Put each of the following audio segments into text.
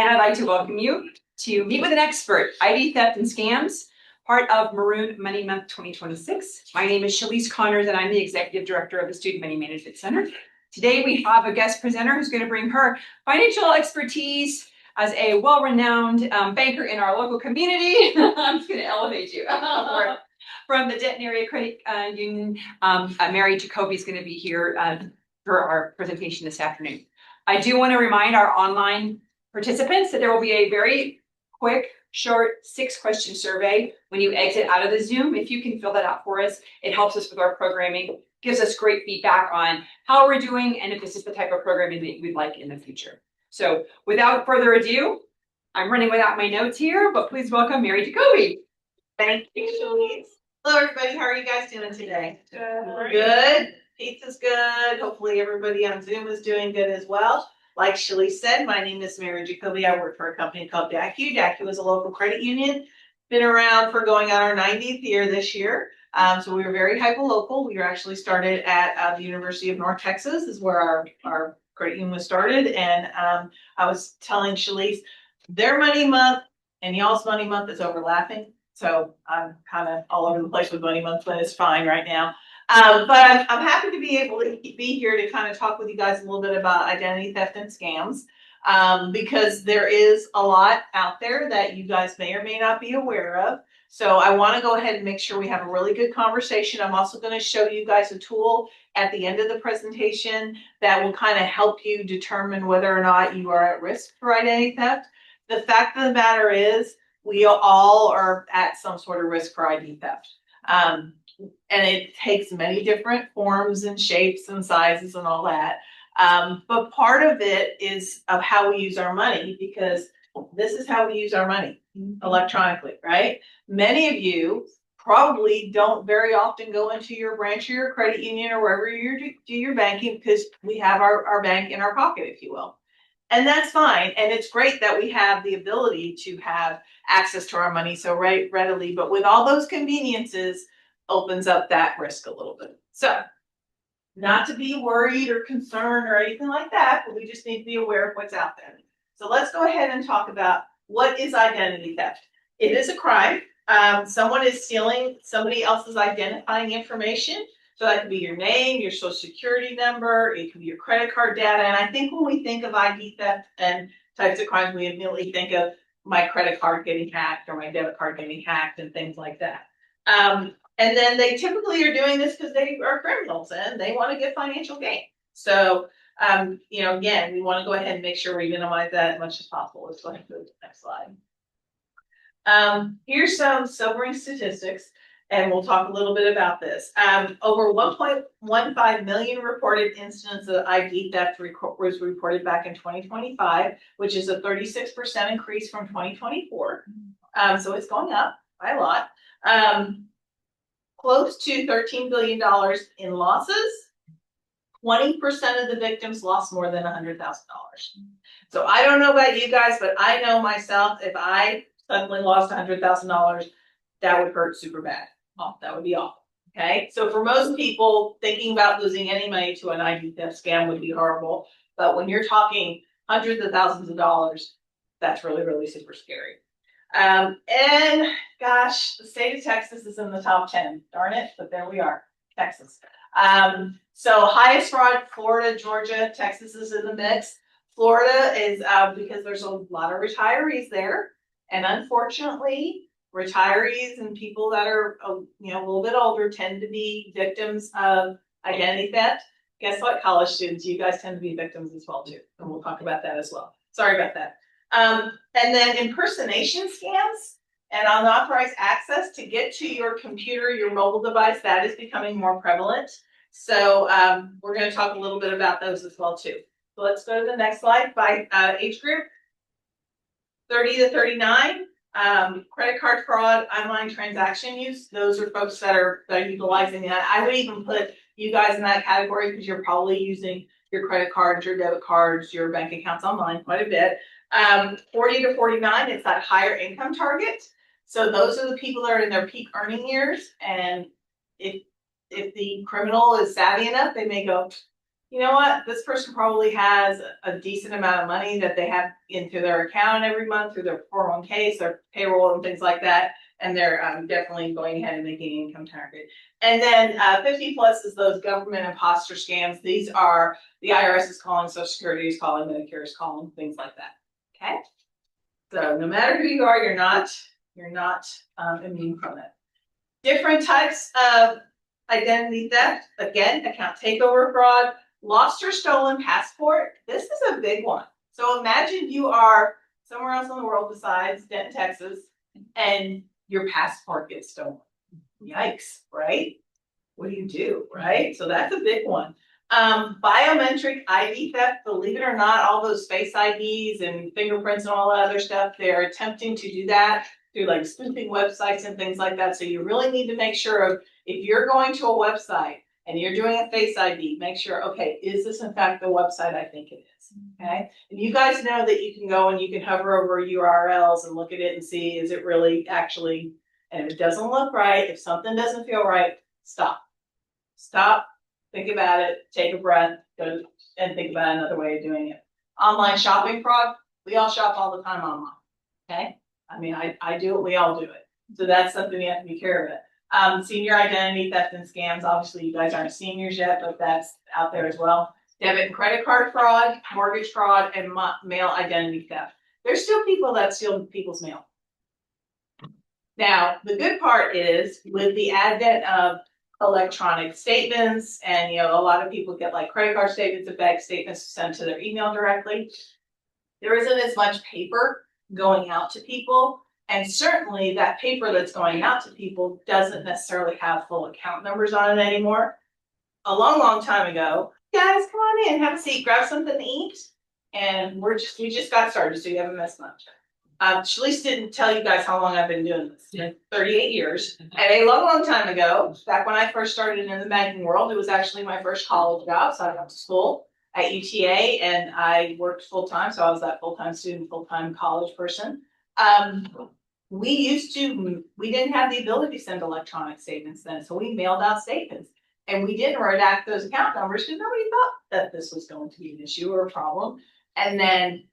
and I'd like to welcome you to Meet with an Expert, ID Theft and Scams, part of Maroon Money Month 2026. My name is Shalise Connors, and I'm the Executive Director of the Student Money Management Center. Today, we have a guest presenter who's going to bring her financial expertise as a well-renowned banker in our local community. I'm just going to elevate you. From the Denton Area Credit Union, Mary Jacoby is going to be here for our presentation this afternoon. I do want to remind our online participants that there will be a very quick, short 6-question survey when you exit out of the Zoom. If you can fill that out for us, it helps us with our programming, gives us great feedback on how we're doing and if this is the type of programming that we'd like in the future. So without further ado, I'm running without my notes here, but please welcome Mary Jacoby. Thank you, Shalise. Hello, everybody. How are you guys doing today? Good. Good. Pizza's good. Hopefully everybody on Zoom is doing good as well. Like Shalise said, my name is Mary Jacoby. I work for a company called DACU. DACU is a local credit union. Been around for going on our 90th year this year. So we were very hyper-local. We were actually started at the University of North Texas, is where our credit union was started. And I was telling Shalise, their money month and y'all's money month is overlapping. So I'm kind of all over the place with money month, but it's fine right now. But I'm happy to be able to be here to kind of talk with you guys a little bit about identity theft and scams, because there is a lot out there that you guys may or may not be aware of. So I want to go ahead and make sure we have a really good conversation. I'm also going to show you guys a tool at the end of the presentation that will kind of help you determine whether or not you are at risk for identity theft. The fact of the matter is, we all are at some sort of risk for ID theft. And it takes many different forms and shapes and sizes and all that. But part of it is of how we use our money, because this is how we use our money electronically, right? Many of you probably don't very often go into your branch or your credit union or wherever you do your banking, because we have our bank in our pocket, if you will. And that's fine. And it's great that we have the ability to have access to our money so readily. But with all those conveniences, opens up that risk a little bit. So not to be worried or concerned or anything like that, but we just need to be aware of what's out there. So let's go ahead and talk about what is identity theft. It is a crime. Someone is stealing somebody else's identifying information. So that could be your name, your social security number, it could be your credit card data. And I think when we think of ID theft and types of crimes, we immediately think of my credit card getting hacked or my debit card getting hacked and things like that. And then they typically are doing this because they are criminals and they want to get financial gain. So, again, we want to go ahead and make sure we minimize that as much as possible. Let's go ahead and go to the next slide. Here's some sobering statistics, and we'll talk a little bit about this. Over 1.15 million reported incidents of ID theft was reported back in 2025, which is a 36% increase from 2024. So it's going up by a lot. Close to $13 billion in losses. 20% of the victims lost more than $100,000. So I don't know about you guys, but I know myself, if I suddenly lost $100,000, that would hurt super bad. Oh, that would be awful. Okay. So for most people, thinking about losing any money to an ID theft scam would be horrible. But when you're talking hundreds of thousands of dollars, that's really, really super scary. And gosh, the state of Texas is in the top 10. Darn it, but there we are, Texas. So highest fraud, Florida, Georgia, Texas is in the mix. Florida is because there's a lot of retirees there. And unfortunately, retirees and people that are a little bit older tend to be victims of identity theft. Guess what, college students, you guys tend to be victims as well too. And we'll talk about that as well. Sorry about that. And then impersonation scams and unauthorized access to get to your computer, your mobile device, that is becoming more prevalent. So we're going to talk a little bit about those as well too. So let's go to the next slide. By age group, 30 to 39, credit card fraud, online transaction use. Those are folks that are utilizing that. I would even put you guys in that category because you're probably using your credit cards, your debit cards, your bank accounts online quite a bit. 40 to 49, it's that higher income target. So those are the people that are in their peak earning years. And if the criminal is savvy enough, they may go, you know what, this person probably has a decent amount of money that they have into their account every month through their 401ks, their payroll and things like that. And they're definitely going ahead and making income target. And then 50 plus is those government imposter scams. These are the IRS is calling, Social Security is calling, Medicare is calling, things like that. Okay. So no matter who you are, you're not immune from it. Different types of identity theft. Again, account takeover fraud, lost or stolen passport. This is a big one. So imagine you are somewhere else in the world besides Denton, Texas, and your passport gets stolen. Yikes, right? What do you do, right? So that's a big one. Biometric ID theft, believe it or not, all those face IDs and fingerprints and all that other stuff, they're attempting to do that through like spoofing websites and things like that. So you really need to make sure of, if you're going to a website and you're doing a face ID, make sure, okay, is this in fact the website I think it is? Okay. And you guys know that you can go and you can hover over URLs and look at it and see, is it really actually, and if it doesn't look right, if something doesn't feel right, stop. Stop, think about it, take a breath, go and think about another way of doing it. Online shopping fraud, we all shop all the time online. Okay. I mean, I do it, we all do it. So that's something you have to be careful of. Senior identity theft and scams. Obviously, you guys aren't seniors yet, but that's out there as well. Debit and credit card fraud, mortgage fraud, and mail identity theft. There's still people that steal people's mail. Now, the good part is with the advent of electronic statements, and a lot of people get like credit card statements and bank statements sent to their email directly. There isn't as much paper going out to people. And certainly that paper that's going out to people doesn't necessarily have full account numbers on it anymore. A long time ago, guys, come on in, have a seat, grab something to eat. And we just got started, so you haven't missed much. Shalice didn't tell you guys how long I've been doing this. 38 years. And a long time ago, back when I first started in the banking world, it was actually my first college job. So I went to school at UTA and I worked full time. So I was that full-time student, full-time college person. We didn't have the ability to send electronic statements then. So we mailed out statements and we didn't redact those account numbers because nobody thought that this was going to be an issue or a problem. And then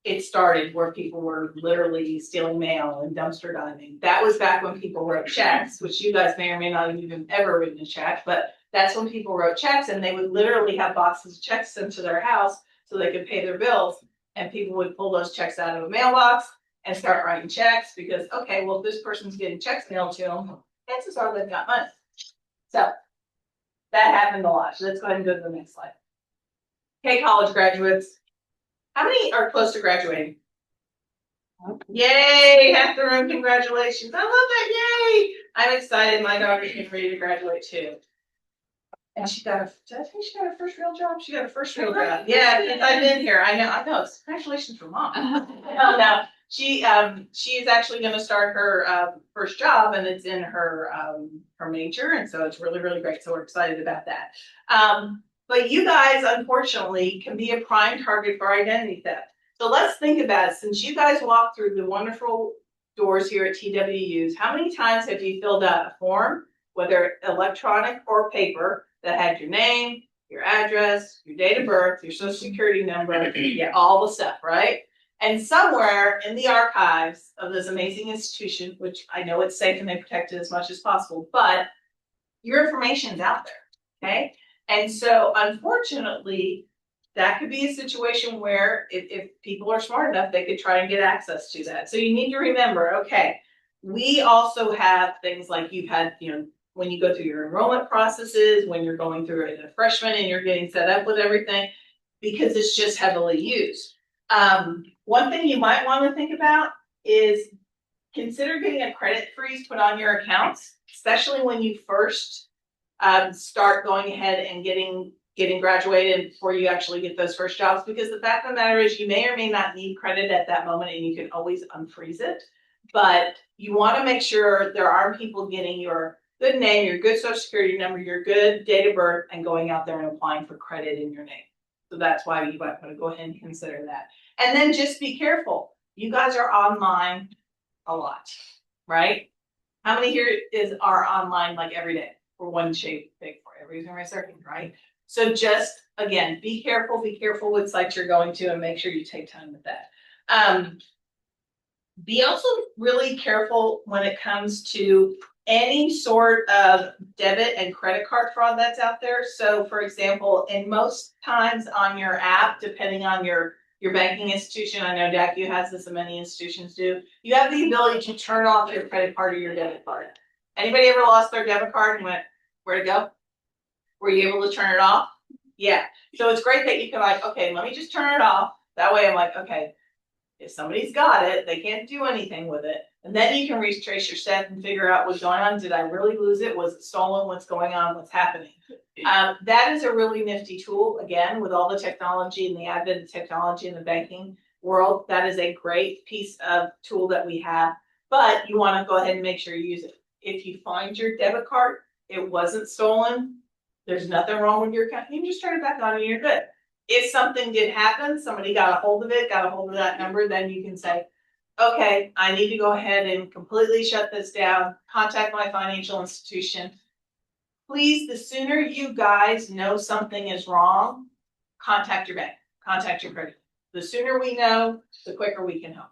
it started where people were literally stealing mail and dumpster diving. That was back when people wrote checks, which you guys may or may not have even ever written a check, but that's when people wrote checks and they would literally have boxes of checks sent to their house so they could pay their bills. And people would pull those checks out of a mailbox and start writing checks because, okay, well, if this person's getting checks mailed to them, chances are they've got money. So that happened a lot. So let's go ahead and go to the next slide. Okay, college graduates. How many are close to graduating? Yay, half the room, congratulations. I love that, yay. I'm excited, my daughter's getting ready to graduate too. And I think she got her first real job? She got her first real job. Yeah, since I've been here, I know, congratulations for mom. No, she is actually gonna start her first job and it's in her major, and so it's really, really great. So we're excited about that. But you guys, unfortunately, can be a prime target for identity theft. So let's think about it. Since you guys walked through the wonderful doors here at TWUs, how many times have you filled out a form, whether electronic or paper, that had your name, your address, your date of birth, your social security number, yeah, all the stuff, right? And somewhere in the archives of this amazing institution, which I know it's safe and they protect it as much as possible, but your information's out there, okay? And so unfortunately, that could be a situation where if people are smart enough, they could try and get access to that. So you need to remember, okay, we also have things like you've had, when you go through your enrollment processes, when you're going through it as a freshman and you're getting set up with everything, because it's just heavily used. One thing you might want to think about is consider getting a credit freeze put on your accounts, especially when you first start going ahead and getting graduated before you actually get those first jobs, because the fact of the matter is you may or may not need credit at that moment and you can always unfreeze it. But you want to make sure there aren't people getting your good name, your good social security number, your good date of birth, and going out there and applying for credit in your name. So that's why you might want to go ahead and consider that. And then just be careful. You guys are online a lot, right? How many here are online like every day? For one shape, big for every reason we're certain, right? So just, again, be careful with sites you're going to and make sure you take time with that. Be also really careful when it comes to any sort of debit and credit card fraud that's out there. So for example, in most times on your app, depending on your banking institution, I know DACU has this and many institutions do, you have the ability to turn off your credit card or your debit card. Anybody ever lost their debit card and went, where'd it go? Were you able to turn it off? Yeah. So it's great that you can like, okay, let me just turn it off. That way I'm like, okay, if somebody's got it, they can't do anything with it. And then you can retrace your steps and figure out what's going on. Did I really lose it? Was it stolen? What's going on? What's happening? That is a really nifty tool. Again, with all the technology and the advent of technology in the banking world, that is a great piece of tool that we have. But you want to go ahead and make sure you use it. If you find your debit card, it wasn't stolen, there's nothing wrong with your account, you can just turn it back on and you're good. If something did happen, somebody got a hold of it, got a hold of that number, then you can say, okay, I need to go ahead and completely shut this down, contact my financial institution. Please, the sooner you guys know something is wrong, contact your bank, contact your credit. The sooner we know, the quicker we can help.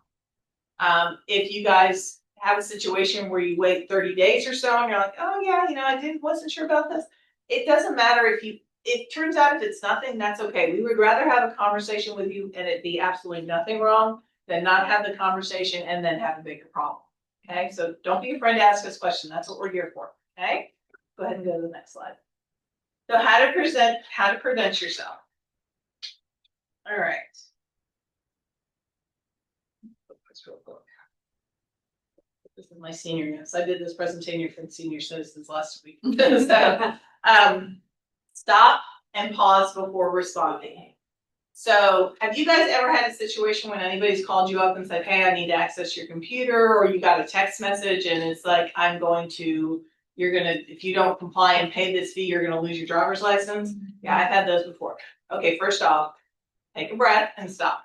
If you guys have a situation where you wait 30 days or so and you're like, oh yeah, I wasn't sure about this. It doesn't matter it turns out if it's nothing, that's okay. We would rather have a conversation with you and it be absolutely nothing wrong than not have the conversation and then have a bigger problem. Okay, so don't be afraid to ask us questions. That's what we're here for. Okay, go ahead and go to the next slide. So how to prevent yourself. All right. This is my senior notes. I did this presentation for senior citizens last week. So, stop and pause before responding. So have you guys ever had a situation when anybody's called you up and said, hey, I need to access your computer, or you got a text message and it's like, if you don't comply and pay this fee, you're gonna lose your driver's license? Yeah, I've had those before. Okay, first off, take a breath and stop.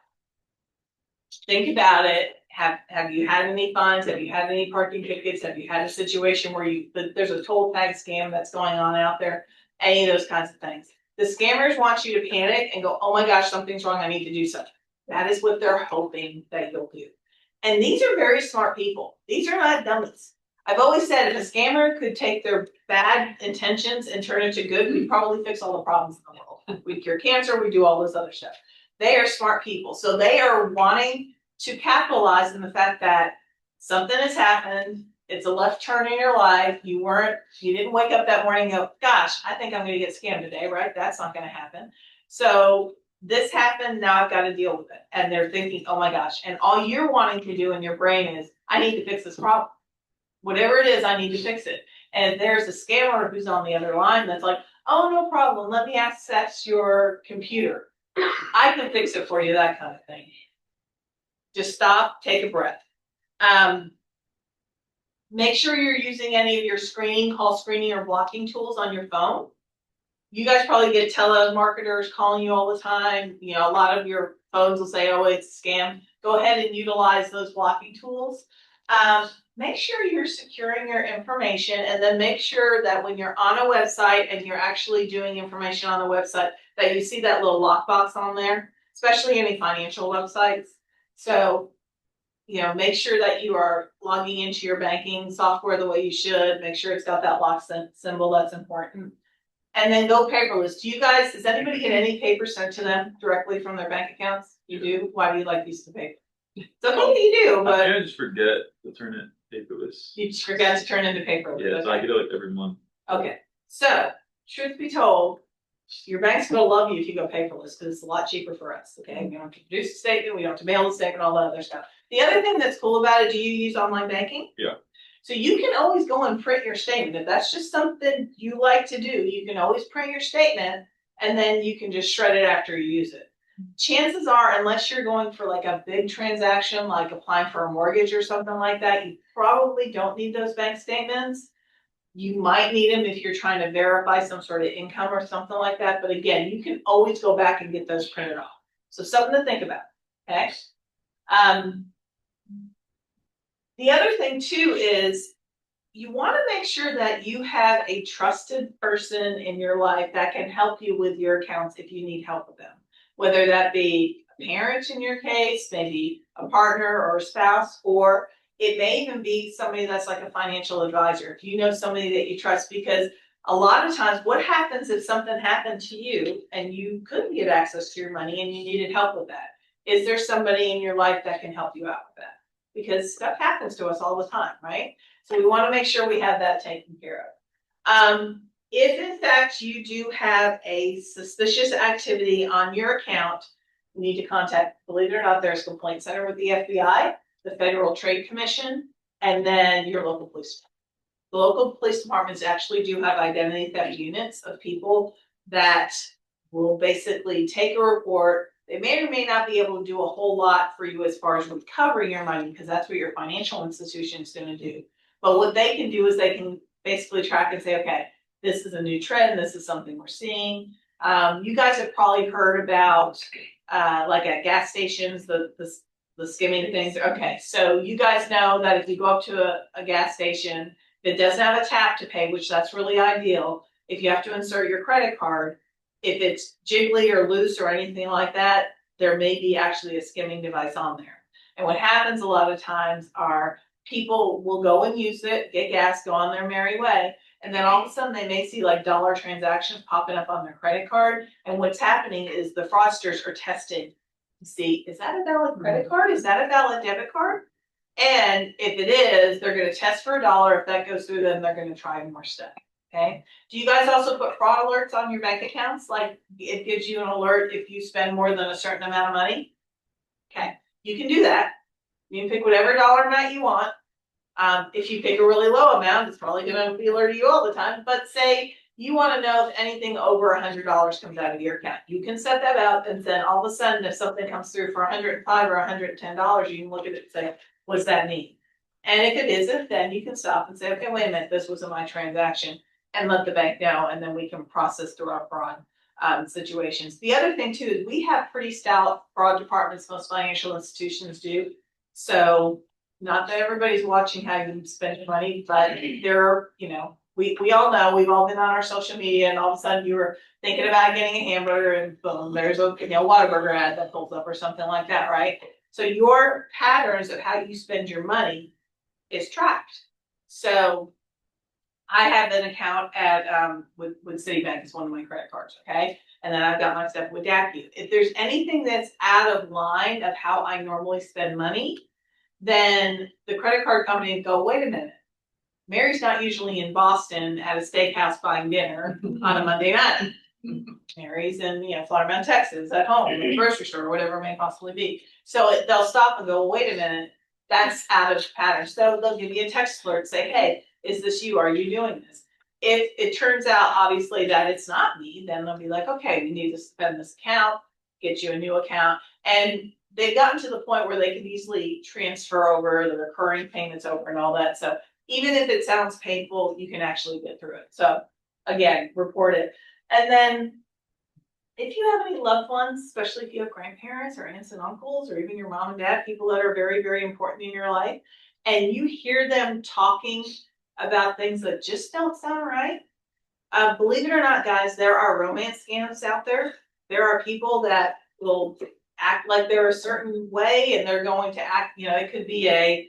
Think about it. Have you had any fines? Have you had any parking tickets? Have you had a situation where there's a toll tag scam that's going on out there? Any of those kinds of things. The scammers want you to panic and go, oh my gosh, something's wrong, I need to do something. That is what they're hoping that you'll do. And these are very smart people. These are not dummies. I've always said if a scammer could take their bad intentions and turn it to good, we'd probably fix all the problems in the world. We'd cure cancer, we'd do all this other stuff. They are smart people. So they are wanting to capitalize on the fact that something has happened. It's a left turn in your life. You didn't wake up that morning and go, gosh, I think I'm going to get scammed today, right? That's not going to happen. So this happened. Now I've got to deal with it. And they're thinking, oh my gosh. And all you're wanting to do in your brain is, I need to fix this problem. Whatever it is, I need to fix it. And if there's a scammer who's on the other line that's like, oh, no problem. Let me access your computer. I can fix it for you, that kind of thing. Just stop, take a breath. Make sure you're using any of your call screening or blocking tools on your phone. You guys probably get telemarketers calling you all the time. A lot of your phones will say, oh, it's a scam. Go ahead and utilize those blocking tools. Make sure you're securing your information, and then make sure that when you're on a website and you're actually doing information on the website, that you see that little lockbox on there, especially any financial websites. So make sure that you are logging into your banking software the way you should. Make sure it's got that lock symbol. That's important. And then go paperless. Does anybody get any paper sent to them directly from their bank accounts? You do? Why do you like these to paper? It's okay that you do, but I just forget to turn it paperless. You just forget to turn into paperless. Yeah, so I get it like every month. Okay. So, truth be told, your bank's going to love you if you go paperless because it's a lot cheaper for us. Okay, we don't have to produce a statement, we don't have to mail the statement, all that other stuff. The other thing that's cool about it, do you use online banking? Yeah. So you can always go and print your statement. If that's just something you like to do, you can always print your statement and then you can just shred it after you use it. Chances are, unless you're going for like a big transaction, like applying for a mortgage or something like that, you probably don't need those bank statements. You might need them if you're trying to verify some sort of income or something like that. But again, you can always go back and get those printed off. So something to think about. Okay. The other thing too is you want to make sure that you have a trusted person in your life that can help you with your accounts if you need help with them. Whether that be a parent in your case, maybe a partner or a spouse, or it may even be somebody that's like a financial advisor. If you know somebody that you trust, because a lot of times what happens if something happened to you and you couldn't get access to your money and you needed help with that? Is there somebody in your life that can help you out with that? Because stuff happens to us all the time, right? So we want to make sure we have that taken care of. If in fact you do have a suspicious activity on your account, you need to contact, believe it or not, there's a complaint center with the FBI, the Federal Trade Commission, and then your local police department. The local police departments actually do have identity theft units of people that will basically take a report. They may or may not be able to do a whole lot for you as far as recovering your money, because that's what your financial institution is going to do. But what they can do is they can basically track and say, okay, this is a new trend. This is something we're seeing. You guys have probably heard about like at gas stations, the skimming things. Okay, so you guys know that if you go up to a gas station that doesn't have a tap to pay, which that's really ideal, if you have to insert your credit card, if it's jiggly or loose or anything like that, there may be actually a skimming device on there. And what happens a lot of times are people will go and use it, get gas, go on their merry way, and then all of a sudden they may see like dollar transactions popping up on their credit card. And what's happening is the fraudsters are testing to see, is that a valid credit card? Is that a valid debit card? And if it is, they're going to test for $1. If that goes through, then they're going to try more stuff. Okay. Do you guys also put fraud alerts on your bank accounts? Like it gives you an alert if you spend more than a certain amount of money? Okay. You can do that. You can pick whatever dollar amount you want. If you pick a really low amount, it's probably going to be alerting you all the time. But say you want to know if anything over $100 comes out of your account. You can set that up, and then all of a sudden, if something comes through for $105 or $110, you can look at it and say, what's that mean? And if it isn't, then you can stop and say, okay, wait a minute, this wasn't my transaction, and let the bank know, and then we can process through our fraud situations. The other thing too is we have pretty stout fraud departments. Most financial institutions do. So not that everybody's watching how you spend your money, but there are, we all know, we've all been on our social media, and all of a sudden you were thinking about getting a hamburger and boom, there's a Whataburger ad that pulls up or something like that, right? So your patterns of how you spend your money is tracked. So I have an account at with Citibank. It's one of my credit cards, okay? And then I've got my stuff with DACU. If there's anything that's out of line of how I normally spend money, then the credit card company would go, wait a minute. Mary's not usually in Boston at a steakhouse buying dinner on a Monday night. Mary's in, Flower Texas at home, in the grocery store, or whatever it may possibly be. So they'll stop and go, wait a minute, that's out of pattern. So they'll give you a text alert, say, hey, is this you? Are you doing this? If it turns out, obviously, that it's not me, then they'll be like, okay, we need to suspend this account, get you a new account. And they've gotten to the point where they can easily transfer over the recurring payments over and all that. So even if it sounds painful, you can actually get through it. So again, report it. And then if you have any loved ones, especially if you have grandparents or aunts and uncles, or even your mom and dad, people that are very, very important in your life, and you hear them talking about things that just don't sound right, believe it or not, guys, there are romance scams out there. There are people that will act like they're a certain way, and they're going to act, it could be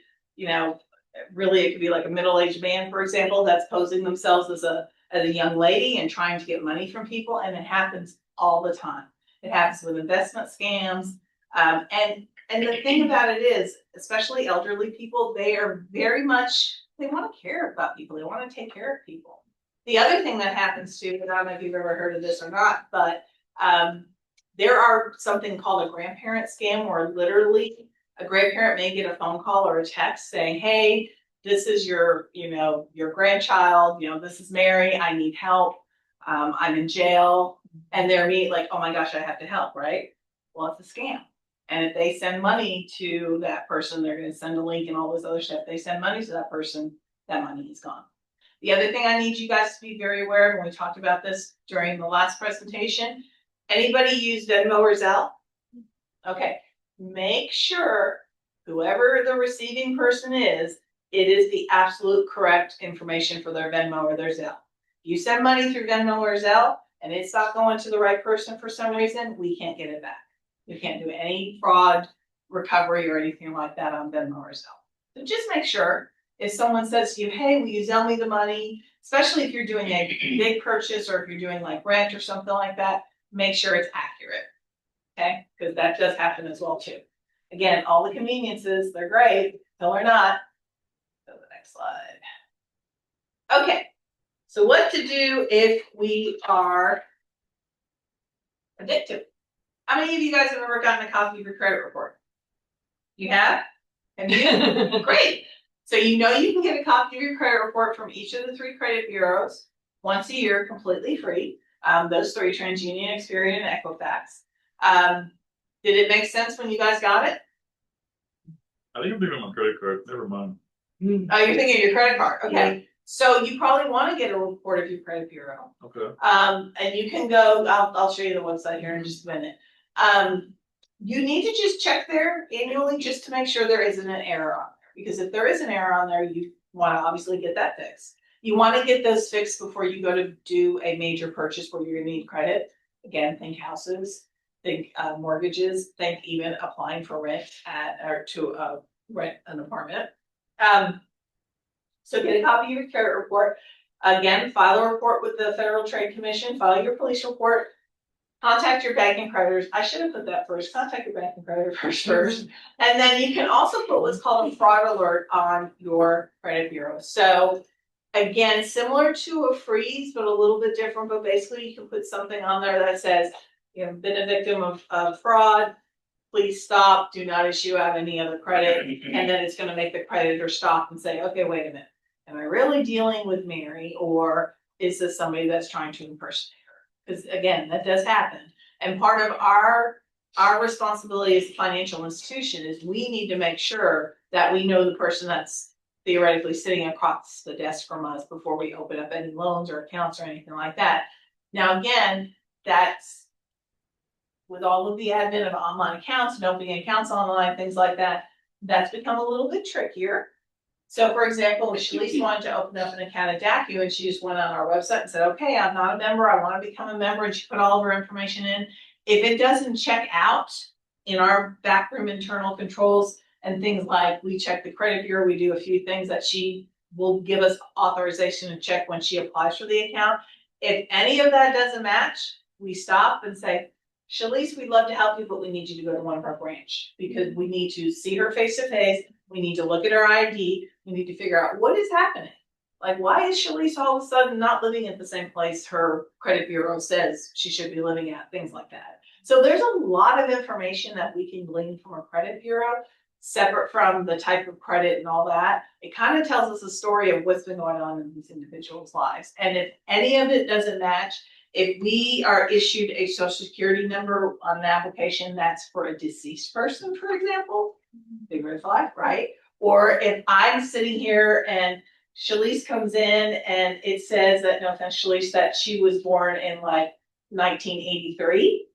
really, it could be like a middle-aged man, for example, that's posing themselves as a young lady and trying to get money from people. And it happens all the time. It happens with investment scams. And the thing about it is, especially elderly people, they are very much, they want to care about people. They want to take care of people. The other thing that happens too, and I don't know if you've ever heard of this or not, but there are something called a grandparent scam, where literally a grandparent may get a phone call or a text saying, hey, this is your grandchild, this is Mary, I need help. I'm in jail. And they're immediately like, oh my gosh, I have to help, right? Well, it's a scam. And if they send money to that person, they're going to send a link and all this other stuff. If they send money to that person, that money is gone. The other thing I need you guys to be very aware of, and we talked about this during the last presentation, anybody use Venmo or Zelle? Okay, make sure whoever the receiving person is it is the absolute correct information for their Venmo or their Zelle. You send money through Venmo or Zelle and it's not going to the right person for some reason, we can't get it back. You can't do any fraud recovery or anything like that on Venmo or Zelle. So just make sure if someone says to you, hey, will you Zelle me the money? Especially if you're doing a big purchase or if you're doing like rent or something like that, make sure it's accurate. Okay, because that does happen as well too. Again, all the conveniences, they're great, until they're not. Go to the next slide. Okay, so what to do if we are addicted? How many of you guys have ever gotten a copy of your credit report? You have? Have you? Great. So you know you can get a copy of your credit report from each of the 3 credit bureaus once a year, completely free. Those 3, TransUnion, Experian, and Equifax. Did it make sense when you guys got it? I think I'm thinking on my credit card, never mind. Oh, you're thinking of your credit card, okay. So you probably want to get a report of your credit bureau. Okay. And you can go, I'll show you the website here in just a minute. You need to just check there annually just to make sure there isn't an error on there. Because if there is an error on there, you want to obviously get that fixed. You want to get those fixed before you go to do a major purchase where you're going to need credit. Again, think houses, think mortgages, think even applying for rent or to rent an apartment. So get a copy of your credit report. Again, file a report with the Federal Trade Commission, file your police report, contact your bank and creditors. I should have put that first. Contact your bank and creditor first. And then you can also put what's called a fraud alert on your credit bureau. So again, similar to a freeze, but a little bit different. But basically you can put something on there that says, you know, been a victim of fraud. Please stop, do not issue out any other credit. And then it's going to make the creditor stop and say, okay, wait a minute. Am I really dealing with Mary, or is this somebody that's trying to impersonate her? Because again, that does happen. And part of our responsibility as a financial institution is we need to make sure that we know the person that's theoretically sitting across the desk from us before we open up any loans or accounts or anything like that. Now, again, that's with all of the advent of online accounts and opening accounts online, things like that, that's become a little bit trickier. So for example, if Shalise wanted to open up an account at DACU and she just went on our website and said, okay, I'm not a member, I want to become a member, and she put all of her information in. If it doesn't check out in our backroom internal controls and things like we check the credit bureau, we do a few things that she will give us authorization to check when she applies for the account. If any of that doesn't match, we stop and say, Shalise, we'd love to help you, but we need you to go to one of our branch because we need to see her face to face. We need to look at her ID. We need to figure out what is happening. Like, why is Shalise all of a sudden not living at the same place her credit bureau says she should be living at, things like that. So there's a lot of information that we can glean from a credit bureau, separate from the type of credit and all that. It kind of tells us a story of what's been going on in these individuals' lives. And if any of it doesn't match, if we are issued a social security number on an application that's for a deceased person, for example, big red flag, right? Or if I'm sitting here and Shalise comes in and it says that, no offense, Shalise, that she was born in like 1983.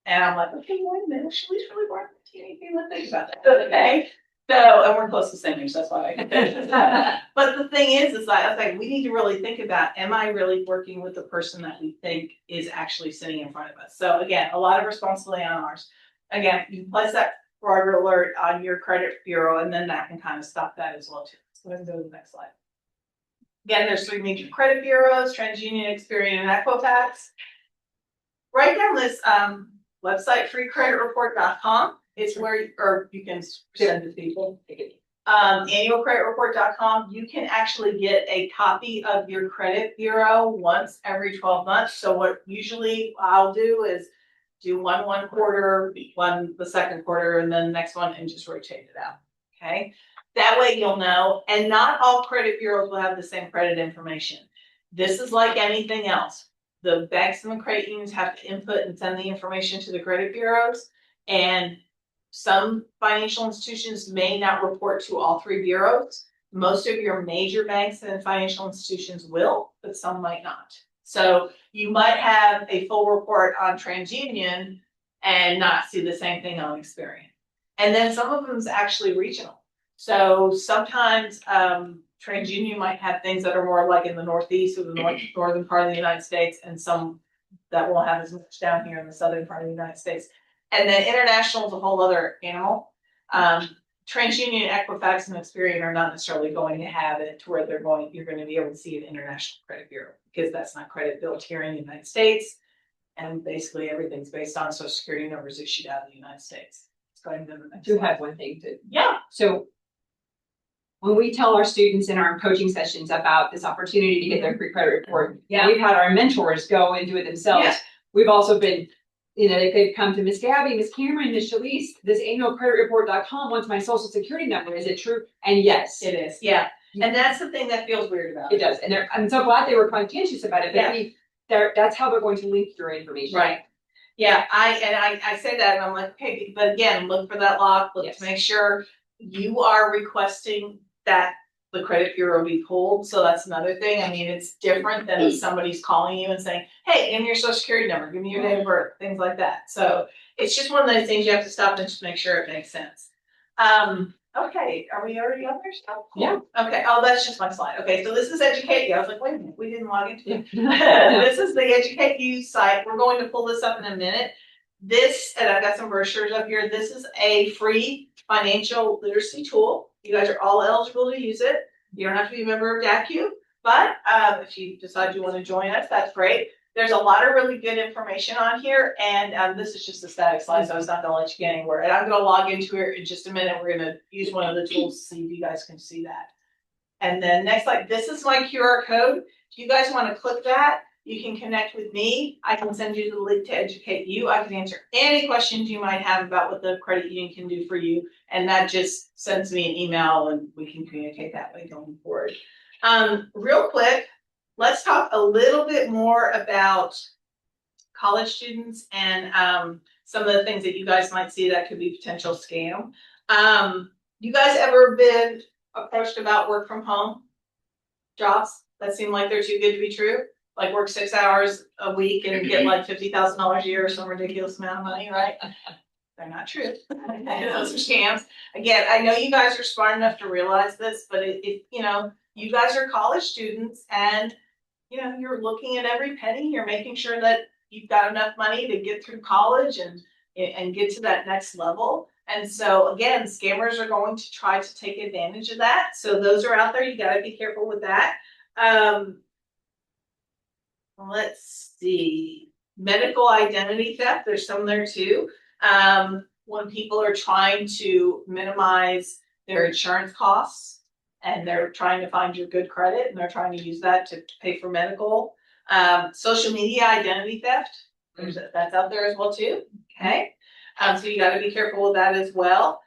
And I'm like, okay, wait a minute, was Shalise really born in 1983? Let's think about that. Okay. So, and we're close to the same age, that's why I can finish that. But the thing is like, I was like, we need to really think about, am I really working with the person that we think is actually sitting in front of us? So again, a lot of responsibility on ours. Again, you place that fraud alert on your credit bureau, and then that can kind of stop that as well too. So let's go to the next slide. Again, there's 3 major credit bureaus: TransUnion, Experian, and Equifax. Write down this website, freecreditreport.com. It's where, or you can send it to people. Annualcreditreport.com. You can actually get a copy of your credit bureau once every 12 months. So what usually I'll do is do one quarter, one the second quarter, and then the next one, and just rotate it out. Okay. That way you'll know. And not all credit bureaus will have the same credit information. This is like anything else. The banks and the credit unions have to input and send the information to the credit bureaus. And some financial institutions may not report to all 3 bureaus. Most of your major banks and financial institutions will, but some might not. So you might have a full report on TransUnion and not see the same thing on Experian. And then some of them is actually regional. So sometimes, TransUnion might have things that are more like in the northeast or the northern part of the United States, and some that won't have as much down here in the southern part of the United States. And then international is a whole other animal. TransUnion, Equifax, and Experian are not necessarily going to have it to where you're going to be able to see an international credit bureau, because that's not credit built here in the United States. And basically everything's based on social security numbers issued out of the United States. It's going to I do have one thing to, Yeah. so when we tell our students in our coaching sessions about this opportunity to get their free credit report, Yeah. we've had our mentors go and do it themselves. Yeah. We've also been, they've come to Miss Gabby, Miss Cameron, Miss Shalise, this annualcreditreport.com wants my social security number. Is it true? And yes, It is, yeah. And that's the thing that feels weird about it it. does. And I'm so glad they were conscientious about it, but that's how they're going to link your information. Right. Yeah, I say that and I'm like, okay, but again, look for that lock, look Yes. to make sure you are requesting that the credit bureau be pulled. So that's another thing. I mean, it's different than if somebody's calling you and saying, hey, give me your social security number, give me your date of birth, things like that. So it's just one of those things you have to stop and just make sure it makes sense. Okay, are we already on there? Cool. Yeah. Okay, oh, that's just my slide. Okay, so this is Educate You. I was like, wait a minute, we didn't log into it. Yeah. This is the Educate You site. We're going to pull this up in a minute. This, and I've got some brochures up here. This is a free financial literacy tool. You guys are all eligible to use it. You don't have to be a member of DACU, but if you decide you want to join us, that's great. There's a lot of really good information on here, and this is just a static slide, so it's not going to let you get anywhere. And I'm going to log into it in just a minute. We're going to use one of the tools to see if you guys can see that. And then next slide, this is my QR code. If you guys want to click that, you can connect with me. I can send you the link to Educate You. I can answer any questions you might have about what the credit union can do for you. And that just sends me an email and we can communicate that way going forward. Real quick, let's talk a little bit more about college students and some of the things that you guys might see that could be potential scam. You guys ever been approached about work from home jobs that seem like they're too good to be true? Like work 6 hours a week and get like $50,000 a year or some ridiculous amount of money, right? They're not true. Those are scams. Again, I know you guys are smart enough to realize this, but you guys are college students and you're looking at every penny. You're making sure that you've got enough money to get through college and get to that next level. And so again, scammers are going to try to take advantage of that. So those are out there. You got to be careful with that. Let's see. Medical identity theft. There's some there too. When people are trying to minimize their insurance costs and they're trying to find your good credit and they're trying to use that to pay for medical. Social media identity theft. That's out there as well too. Okay. So you got to be careful with that as well.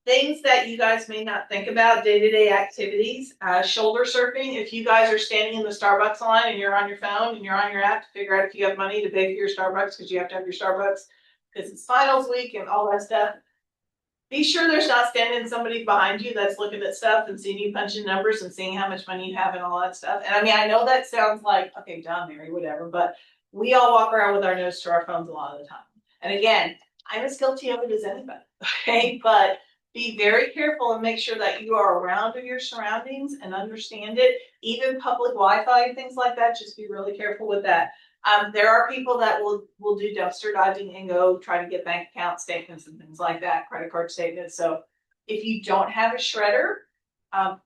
Things that you guys may not think about, day-to-day activities, shoulder surfing. If you guys are standing in the Starbucks line and you're on your phone and you're on your app to figure out if you have money to pay for your Starbucks because you have to have your Starbucks because it's finals week and all that stuff, be sure there's not standing somebody behind you that's looking at stuff and seeing you punching numbers and seeing how much money you have and all that stuff. And I mean, I know that sounds like, okay, John, Mary, whatever, but we all walk around with our nose to our phones a lot of the time. And again, I'm as guilty of it as anybody, okay? But be very careful and make sure that you are around your surroundings and understand it. Even public Wi-Fi and things like that, just be really careful with that. There are people that will do dumpster diving and go try to get bank account statements and things like that, credit card statements. So if you don't have a shredder,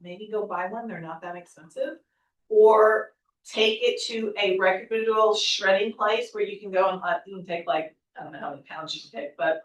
maybe go buy one. They're not that expensive. Or take it to a reputable shredding place where you can go and you can take like, I don't know how many pounds you can take, but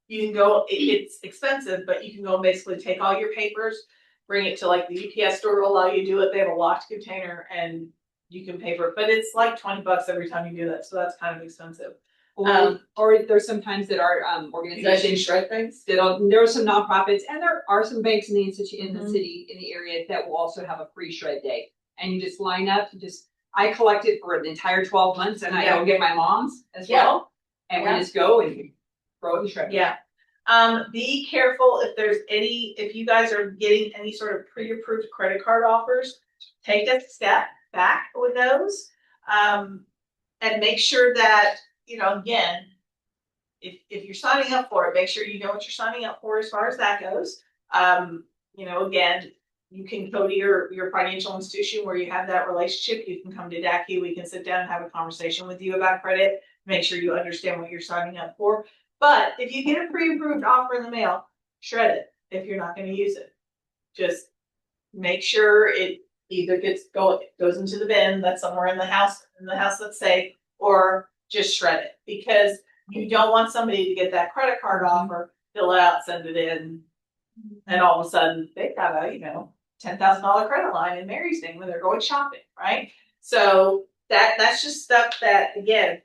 you can go, it's expensive, but you can go and basically take all your papers, bring it to like the UPS store will allow you to do it. They have a locked container and you can pay for it, but it's like $20 every time you do that. So that's kind of expensive. Or there's sometimes that are organizations shred things. there are some nonprofits and there are some banks in the city, in the area that will also have a free shred day. And you just line up, I collected for an entire 12 months and I go get my mom's as well. And we just go and throw it in the shredder. Yeah. Be careful if you guys are getting any sort of pre-approved credit card offers, take a step back with those. And make sure that, again, if you're signing up for it, make sure you know what you're signing up for as far as that goes. again, you can go to your financial institution where you have that relationship. You can come to DACU. We can sit down and have a conversation with you about credit. Make sure you understand what you're signing up for. But if you get a pre-approved offer in the mail, shred it if you're not going to use it. Just make sure it either goes into the bin that's somewhere in the house that's safe, or just shred it, because you don't want somebody to get that credit card offer, fill it out, send it in, and all of a sudden they've got a $10,000 credit line in Mary's name when they're going shopping, right? So that's just stuff that, again,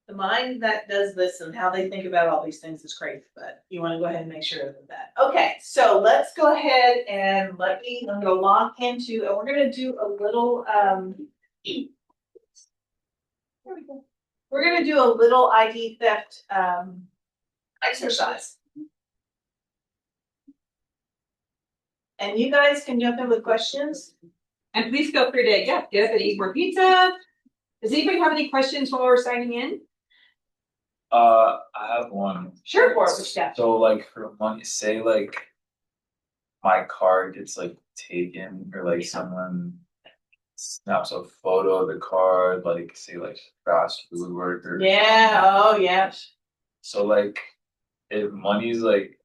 the mind that does this and how they think about all these things is crazy, but you want to go ahead and make sure of that. Okay, so let's go ahead and I'm going to log into, and we're going to do a little, here we go. We're going to do a little ID theft exercise. And you guys can jump in with questions. And please feel free to, get up and eat more pizza. Does anybody have any questions while we're signing in? I have one. Sure, for which step? So like for money, say like my card gets like taken, or like someone snaps a photo of the card, like say like fast food worker. Yeah, oh yeah. So like if money's like,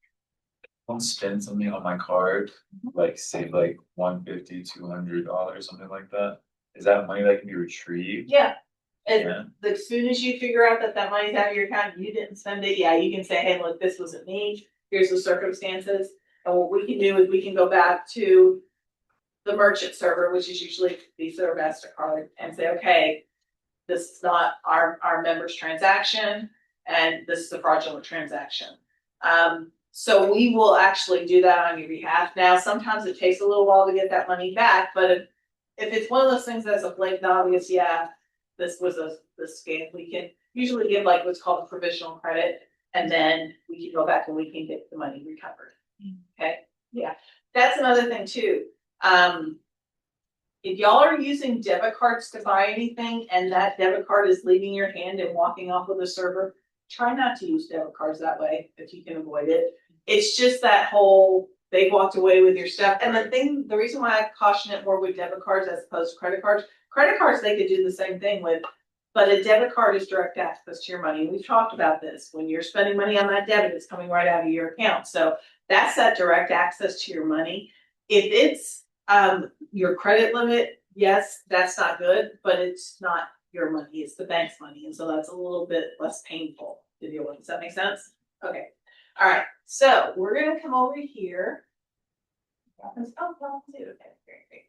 don't spend something on my card, like say like $150, $200, something like that. Is that money that can be retrieved? Yeah. Yeah. As soon as you figure out that money's out of your account, you didn't spend it, yeah, you can say, hey, look, this wasn't me. Here's the circumstances. And what we can do is we can go back to the merchant server, which is usually Visa or MasterCard, and say, okay, this is not our member's transaction, and this is a fraudulent transaction. So we will actually do that on your behalf. Now, sometimes it takes a little while to get that money back, but if it's one of those things that's a blatant obvious, yeah, this was this scam, we can usually give like what's called a provisional credit, and then we can go back and we can get the money recovered. Okay, yeah, that's another thing too. If y'all are using debit cards to buy anything and that debit card is leaving your hand and walking off of the server, try not to use debit cards that way if you can avoid it. It's just that whole they walked away with your stuff. And the reason why I caution it more with debit cards as opposed to credit cards they could do the same thing with, but a debit card is direct access to your money. We've talked about this. When you're spending money on that debit, it's coming right out of your account. So that's that direct access to your money. If it's your credit limit, yes, that's not good, but it's not your money, it's the bank's money. And so that's a little bit less painful to deal with. Does that make sense? Okay. All right. So we're going to come over here. Okay, great.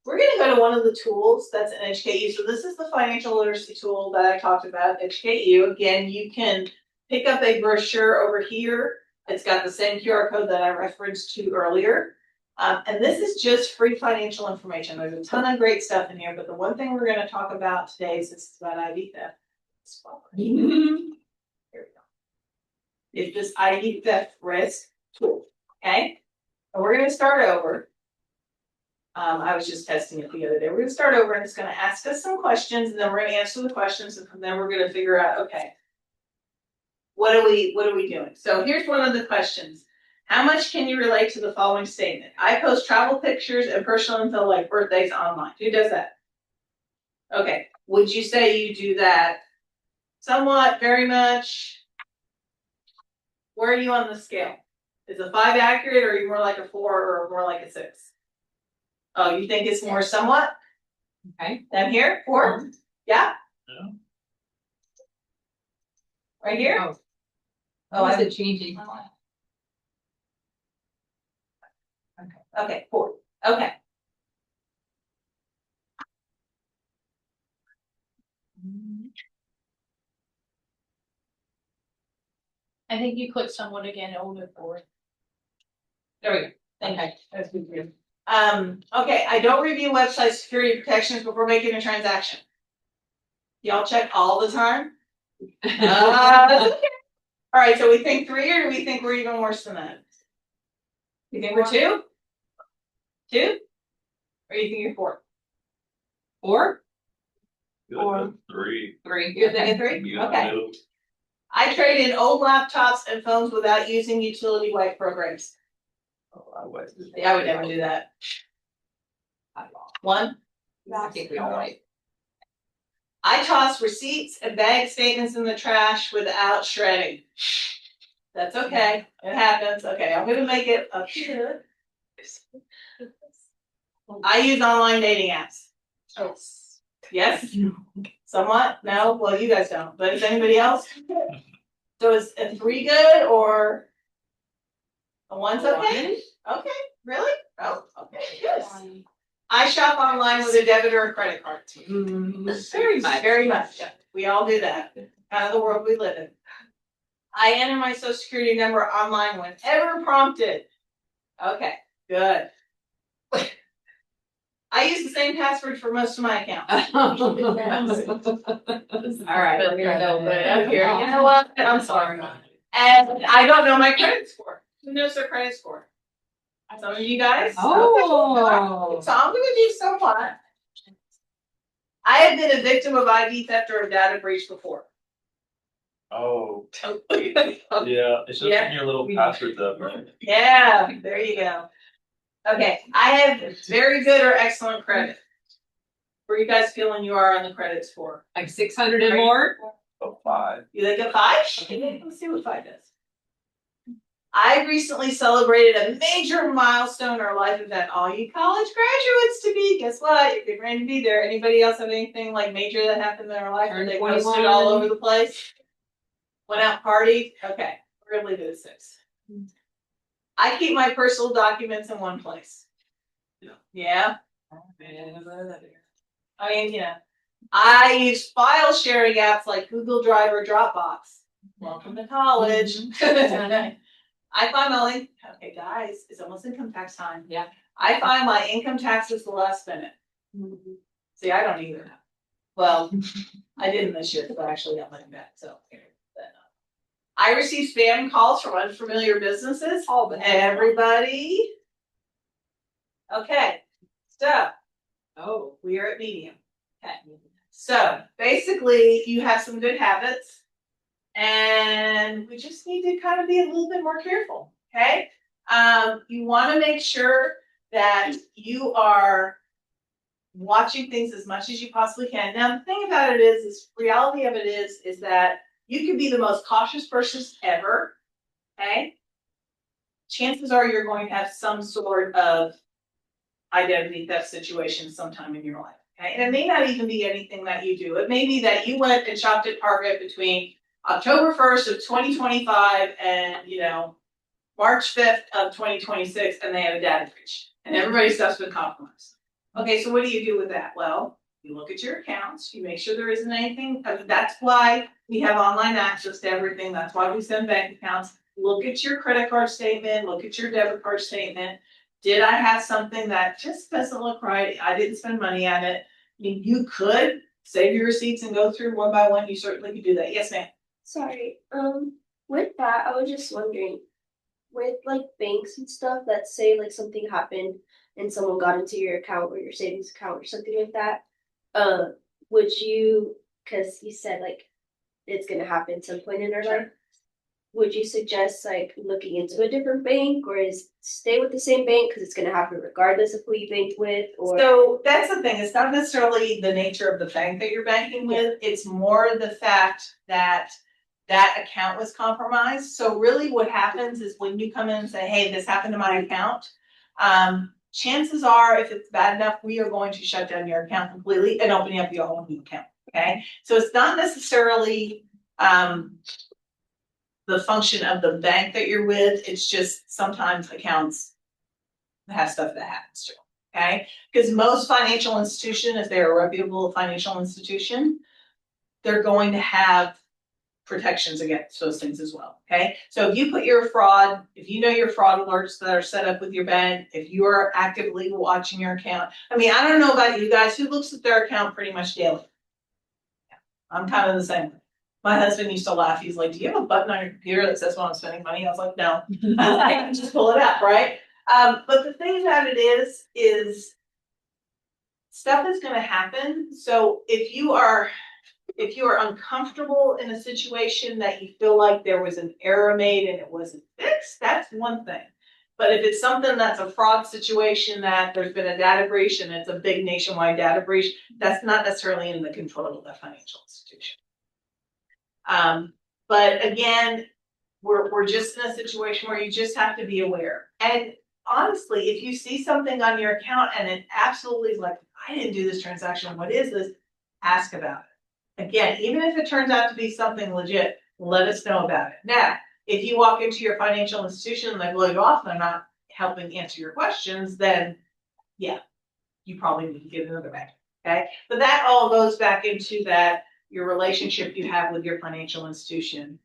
We're going to go to one of the tools that's in HKU. So this is the financial literacy tool that I talked about, HKU. Again, you can pick up a brochure over here. It's got the same QR code that I referenced to earlier. And this is just free financial information. There's a ton of great stuff in here, but the one thing we're going to talk about today is about ID theft. Here we go. It's this ID theft risk tool. Okay. And we're going to start over. I was just testing it the other day. We're going to start over and it's going to ask us some questions, and then we're going to answer the questions, and from then we're going to figure out, okay, what are we doing? So here's one of the questions. How much can you relate to the following statement? I post travel pictures and personal info like birthdays online. Who does that? Okay. Would you say you do that somewhat, very much? Where are you on the scale? Is a 5 accurate, or are you more like a 4 or more like a 6? Oh, you think it's more somewhat? Okay. Then here, 4? Yeah? Yeah. Right here? Oh, is it changing? Okay, 4. Okay. I think you clicked someone again, it'll move forward. There we go. Okay, that's good. Okay, I don't review website security protections before making a transaction. Y'all check all the time? All right, so we think 3, or do we think we're even worse than that? You think we're 2? 2? Or you think you're 4? 4? Good, 3. 3. You're thinking 3? You got Okay. the middle. I trade in old laptops and phones without using utility wipe programs. Oh, I was. Yeah, I would never do that. One, I think we all right. I toss receipts and bank statements in the trash without shredding. That's okay, it happens, okay, I'm gonna make it up here. I use online dating apps. Oh. Yes, somewhat, no, well, you guys don't, but is anybody else? So is a 3 good or? A 1's okay? Okay, really? Oh, okay, good. I shop online with a debit or a credit card. Very much. Very much, yeah. We all do that, kind of the world we live in. I enter my social security number online whenever prompted. Okay, good. I use the same password for most of my accounts. All right, up here, you know what? I'm sorry. And I don't know my credit score. Who knows their credit score? Some of you guys? Oh. Okay. So I'm gonna do somewhat. I have been a victim of ID theft or a data breach before. Oh, Yeah, it's just Yeah. in your little passwords up, right? Yeah, there you go. Okay, I have very good or excellent credit. Where you guys feeling you are on the credit score? Like 600 and more? a 5. You think a 5? Okay, let's see what 5 is. I recently celebrated a major milestone in our life event. All you college graduates to be, guess what? You're getting ready to be there. Anybody else have anything like major that happened in their life? Turned They 21. posted all over the place. Went out partied. Okay, we're gonna leave it at 6. I keep my personal documents in one place. Yeah. I mean, you know, I use file sharing apps like Google Drive or Dropbox. Welcome to college. I find my link. Okay, guys, it's almost income tax time. Yeah. I find my income taxes the last minute. See, I don't either. Well, I didn't this year because I actually got money back. So, I receive spam calls from unfamiliar businesses. All the Everybody. Okay, so Oh. we are at medium. Okay. So basically you have some good habits and we just need to kind of be a little bit more careful. Okay. You want to make sure that you are watching things as much as you possibly can. Now, the thing about it is reality of it is that you could be the most cautious person ever. Okay. Chances are you're going to have some sort of identity theft situation sometime in your life. Okay? And it may not even be anything that you do. It may be that you went and shopped at Target between October 1st of 2025 and, March 5th of 2026, and they had a data breach. And everybody's stuff's been compromised. Okay, so what do you do with that? Well, you look at your accounts, you make sure there isn't anything. That's why we have online access to everything. That's why we send bank accounts. Look at your credit card statement, look at your debit card statement. Did I have something that just doesn't look right? I didn't spend money on it. I mean, you could save your receipts and go through one by one. You certainly could do that. Yes, ma'am. Sorry. With that, I was just wondering, with like banks and stuff that say like something happened and someone got into your account or your savings account or something like that, would you, because you said like it's gonna happen at some point in our life, would you suggest like looking into a different bank or is stay with the same bank because it's gonna happen regardless of who you bank with? Or So that's the thing. It's not necessarily the nature of the bank that you're banking with. It's more the fact that that account was compromised. So really what happens is when you come in and say, hey, this happened to my account, chances are if it's bad enough, we are going to shut down your account completely and open up your own new account. Okay. So it's not necessarily the function of the bank that you're with. It's just sometimes accounts have stuff that happens to them. Okay. Because most financial institution, if they're a reputable financial institution, they're going to have protections against those things as well. Okay. So if you put your fraud, if you know your fraud alerts that are set up with your bank, if you are actively watching your account, I mean, I don't know about you guys, who looks at their account pretty much daily? I'm kind of the same way. My husband used to laugh. He's like, do you have a button on your computer that says when I'm spending money? I was like, no. I can just pull it up, right? But the thing about it is stuff is going to happen. So if you are uncomfortable in a situation that you feel like there was an error made and it wasn't fixed, that's one thing. But if it's something that's a fraud situation, that there's been a data breach and it's a big nationwide data breach, that's not necessarily in the control of the financial institution. But again, we're just in a situation where you just have to be aware. And honestly, if you see something on your account and it absolutely is like, I didn't do this transaction, what is this? Ask about it. Again, even if it turns out to be something legit, let us know about it. Now, if you walk into your financial institution and they blow you off and they're not helping answer your questions, then yeah, you probably need to get another bank. Okay. But that all goes back into that your relationship you have with your financial institution.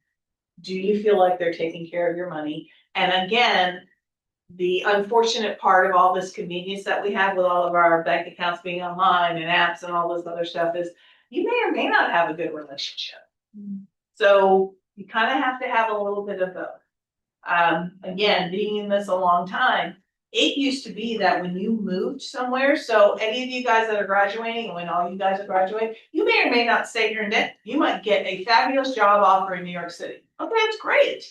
Do you feel like they're taking care of your money? And again, the unfortunate part of all this convenience that we have with all of our bank accounts being online and apps and all this other stuff is you may or may not have a good relationship. So you kind of have to have a little bit of both. Again, being in this a long time, it used to be that when you moved somewhere, so any of you guys that are graduating, and when all you guys are graduating, you may or may not stay here in Denton. You might get a fabulous job offer in New York City. Okay, that's great.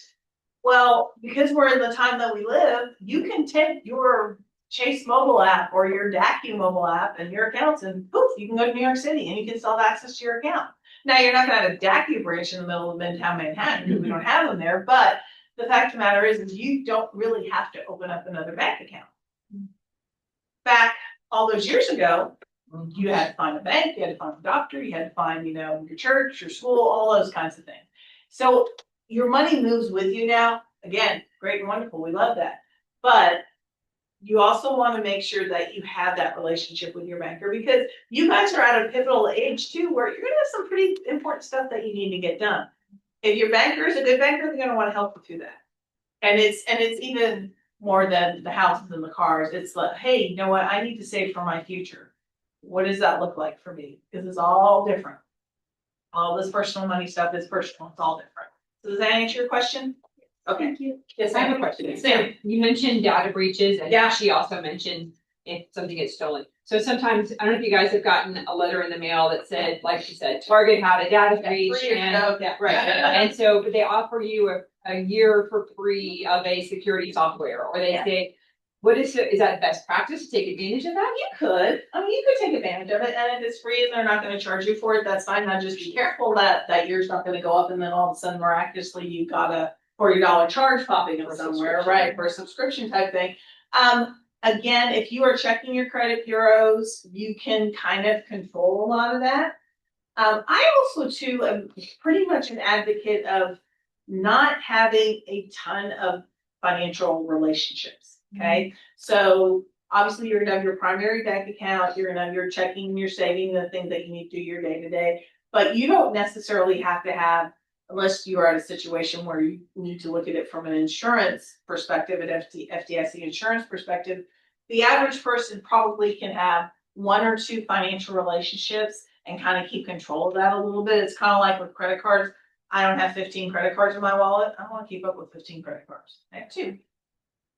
Well, because we're in the time that we live, you can take your Chase mobile app or your DACU mobile app and your accounts and poof, you can go to New York City and you can still have access to your account. Now, you're not going to have a DACU branch in the middle of Midtown Manhattan because we don't have them there, but the fact of the matter is you don't really have to open up another bank account. Back all those years ago, you had to find a bank, you had to find a doctor, you had to find, your church, your school, all those kinds of things. So your money moves with you now. Again, great and wonderful. We love that. But you also want to make sure that you have that relationship with your banker because you guys are at a pivotal age too, where you're going to have some pretty important stuff that you need to get done. If your banker is a good banker, they're going to want to help you through that. And it's even more than the houses and the cars. It's like, hey, you know what? I need to save for my future. What does that look like for me? Because it's all different. All this personal money stuff is personal. It's all different. So does that answer your question? Okay. Thank you. Yes, I have a question. So you mentioned data breaches and Yeah. she also mentioned if something gets stolen. So sometimes, I don't know if you guys have gotten a letter in the mail that said, like she said, Target had a data breach. free or And, no. yeah, right. And so they offer you a year for free of a security software, or they Yeah. say, what is it? Is that best practice to take advantage of that? You could. I mean, you could take advantage of it, and if it's free and they're not going to charge you for it, that's fine. Now just be careful that year's not going to go up, and then all of a sudden, miraculously, you got a $40 charge popping up For somewhere, subscription. right? For a subscription type thing. Again, if you are checking your credit bureaus, you can kind of control a lot of that. I also too am pretty much an advocate of not having a ton of financial relationships. Okay. So obviously you're gonna have your primary bank account, you're gonna have your checking, your saving, the things that you need to do your day to day, but you don't necessarily have to have, unless you are at a situation where you need to look at it from an insurance perspective, an FDIC insurance perspective. The average person probably can have one or two financial relationships and kind of keep control of that a little bit. It's kind of like with credit cards. I don't have 15 credit cards in my wallet. I want to keep up with 15 credit cards. I have two.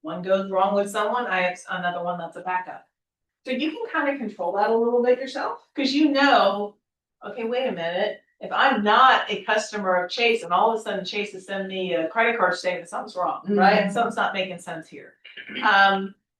One goes wrong with someone, I have another one that's a backup. So you can kind of control that a little bit yourself because okay, wait a minute. If I'm not a customer of Chase and all of a sudden Chase is sending me a credit card statement, something's wrong, right? Something's not making sense here.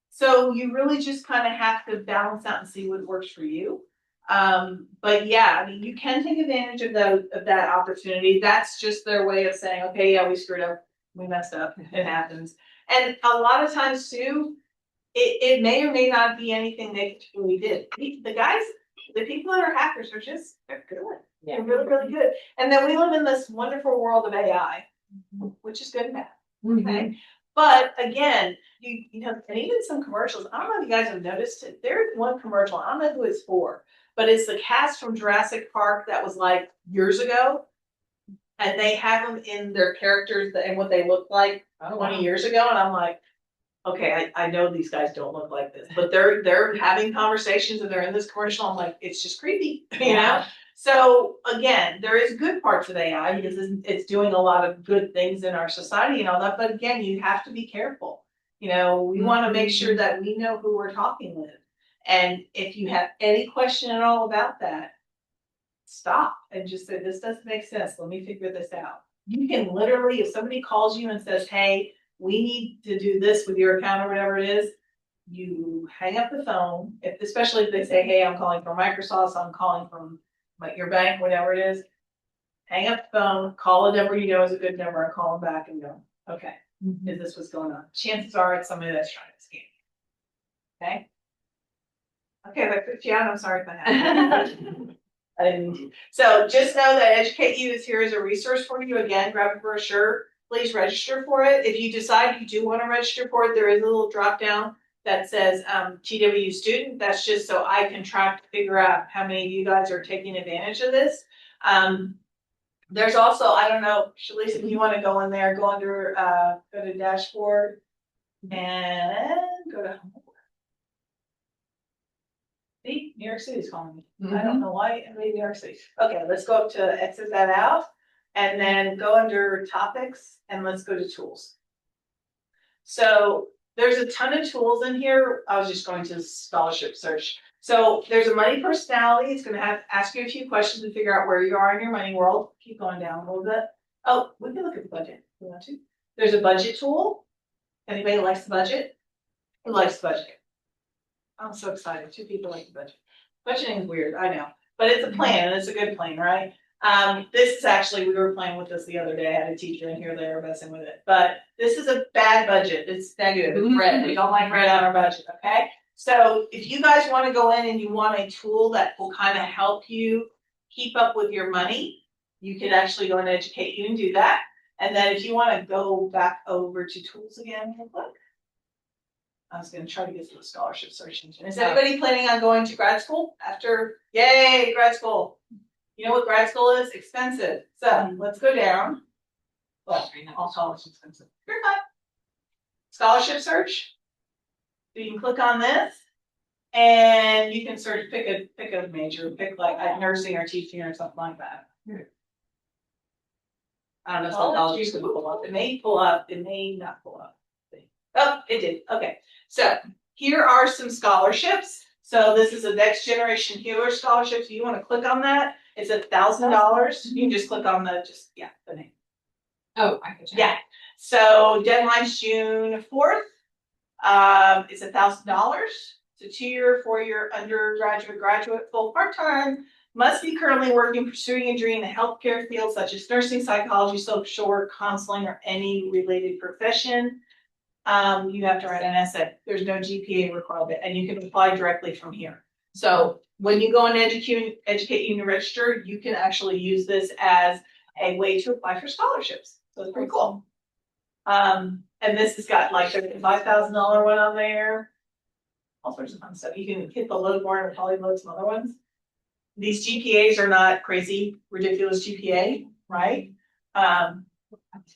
So you really just kind of have to balance out and see what works for you. But yeah, I mean, you can take advantage of that opportunity. That's just their way of saying, okay, yeah, we screwed up, we messed up, it happens. And a lot of times too, it may or may not be anything they truly did. The people that are hackers they're good. Yeah. They're really, really good. And then we live in this wonderful world of AI, which is good and bad. Okay. But again, and even some commercials, I don't know if you guys have noticed it. There's one commercial, I don't know who it's for, but it's the cast from Jurassic Park that was like years ago. And they have them in their characters and what they look like 20 years ago. And I'm like, okay, I know these guys don't look like this, but they're having conversations and they're in this commercial. I'm like, it's just creepy, you know? So again, there is good parts of AI because it's doing a lot of good things in our society and all that. But again, you have to be careful. We want to make sure that we know who we're talking with. And if you have any question at all about that, stop and just say, this doesn't make sense. Let me figure this out. You can literally, if somebody calls you and says, hey, we need to do this with your account or whatever it is, you hang up the phone, especially if they say, hey, I'm calling from Microsoft, I'm calling from your bank, whatever it is. Hang up the phone, call a number you know is a good number, and call them back and go, okay, is this what's going on? Chances are it's somebody that's trying to scam you. Okay? Okay, if I put you out, I'm sorry if that happened. I didn't mean to. So just know that Educate You is here as a resource for you. Again, grab a brochure, please register for it. If you decide you do want to register for it, there is a little drop down that says TW student. That's just so I can track to figure out how many of you guys are taking advantage of this. There's also, I don't know, Shalise, if you want to go in there, go under, go to dashboard and go to home. See, New York City's calling me. I don't know why, maybe New York City. Okay, let's go up to exit that out and then go under topics and let's go to tools. So there's a ton of tools in here. I was just going to scholarship search. So there's a money personality. It's going to ask you a few questions to figure out where you are in your money world. Keep going down a little bit. Oh, we can look at the budget if you want to. There's a budget tool. Anybody likes the budget? Who likes the budget? I'm so excited. 2 people like the budget. Budgeting is weird, I know, but it's a plan and it's a good plan, right? This is actually, we were playing with this the other day. I had a teacher in here, they were messing with it, but this is a bad budget. It's negative, it's red. We don't like red on our budget, okay? So if you guys want to go in and you want a tool that will kind of help you keep up with your money, you can actually go and Educate You and do that. And then if you want to go back over to tools again, real quick. I was going to try to get to the scholarship search engine. Is anybody planning on going to grad school after? Yay, grad school. You know what grad school is? Expensive. So let's go down. Well, all college is expensive. You're fine. Scholarship search. So you can click on this and you can search, pick a major, pick like nursing or teaching or something like that. I don't know if college is going to pull up. It may pull up, it may not pull up. Oh, it did. Okay. So here are some scholarships. So this is a Next Generation Healer Scholarship. So you want to click on that. It's $1,000. You can just click on the name. Oh, I could. Yeah. So deadline's June 4th. It's $1,000. It's a 2-year, 4-year undergraduate, graduate, full part-time. Must be currently working, pursuing a dream in the healthcare field such as nursing, psychology, social work, counseling, or any related profession. You have to write an essay. There's no GPA requirement, and you can apply directly from here. So when you go and Educate You and register, you can actually use this as a way to apply for scholarships. So it's pretty cool. And this has got like a $5,000 one on there. All sorts of fun stuff. You can hit the load more and probably load some other ones. These GPAs are not crazy, ridiculous GPA, right?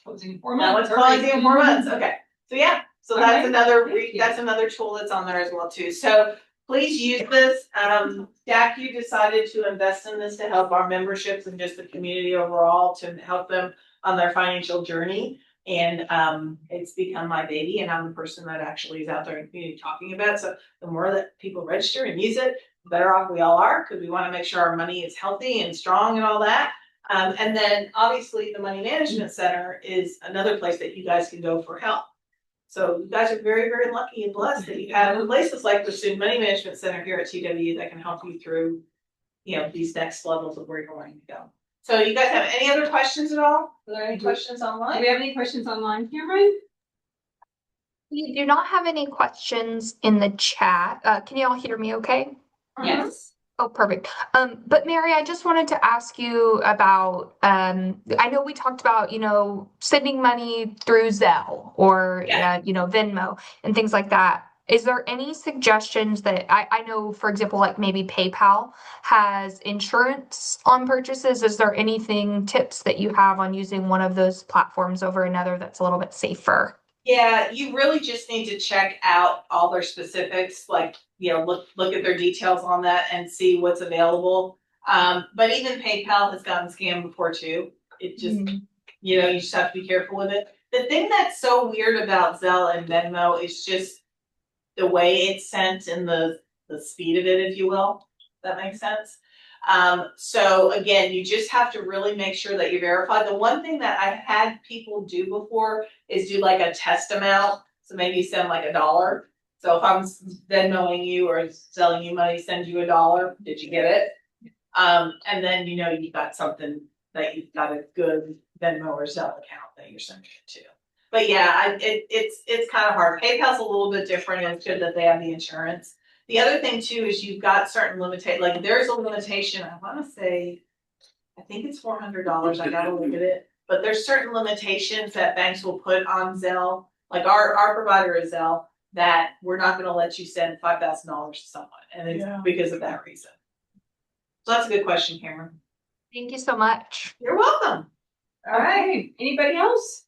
Closing in 4 Now months. it's closing in 4 months. Okay. So yeah, so that's Okay. that's another tool that's on there as well too. So please use this. DACU decided to invest in this to help our memberships and just the community overall to help them on their financial journey. And it's become my baby, and I'm the person that actually is out there in the community talking about it. So the more that people register and use it, the better off we all are, because we want to make sure our money is healthy and strong and all that. And then obviously the Money Management Center is another place that you guys can go for help. So you guys are very, very lucky and blessed that you have places like the Student Money Management Center here at TW that can help you through, these next levels of where you're going to go. So you guys have any other questions at all? Are there any questions Do online? we have any questions online, Cameron? We do not have any questions in the chat. Can you all hear me okay? Yes. Oh, perfect. But Mary, I just wanted to ask you about, I know we talked about, sending money through Zelle or, Venmo and things like that. Is there any suggestions that I know, for example, like maybe PayPal has insurance on purchases? Is there anything tips that you have on using one of those platforms over another that's a little bit safer? Yeah, you really just need to check out all their specifics, like, look at their details on that and see what's available. But even PayPal has gotten scammed before too. It just, you just have to be careful with it. The thing that's so weird about Zelle and Venmo is just the way it's sent and the speed of it, if you will. That makes sense. So again, you just have to really make sure that you verify. The one thing that I've had people do before is do like a test amount. So maybe send like $1. So if I'm Venmoing you or selling you money, send you $1. Did you get it? And then you know you've got something that you've got a good Venmo or Zelle account that you're sending it to. But yeah, it's kind of hard. PayPal's a little bit different. It's good that they have the insurance. The other thing too is you've got certain like there's a limitation. I want to say, I think it's $400. I gotta look at it. But there's certain limitations that banks will put on Zelle. Like our provider is Zelle, that we're not going to let you send $5,000 to someone, and it's because of that reason. So that's a good question, Cameron. Thank you so much. You're welcome. All right, anybody else?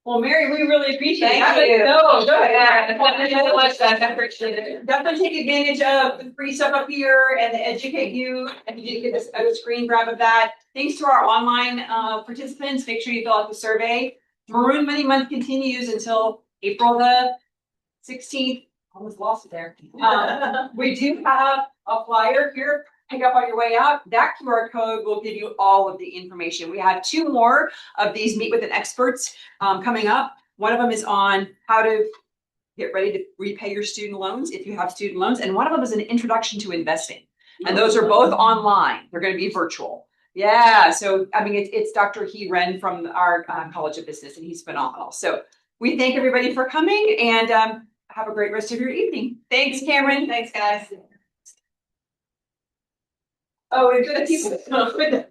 Well, Mary, we really appreciate it. Thank you. No, go ahead. Thank you so much, Beth. I appreciate it. Definitely take advantage of the free stuff up here and to educate you. And you did get a screen grab of that. Thanks to our online participants. Make sure you fill out the survey. Maroon Money Month continues until April the 16th. Almost lost it there. We do have a flyer here. Pick up on your way out. That QR code will give you all of the information. We have 2 more of these Meet with an Experts coming up. One of them is on how to get ready to repay your student loans if you have student loans. And one of them is an introduction to investing. And those are both online. They're going to be virtual. Yeah. So, I mean, it's Dr. He Ren from our College of Business, and he's phenomenal. So we thank everybody for coming, and have a great rest of your evening. Thanks, Cameron. Thanks, guys. Oh, we're good people.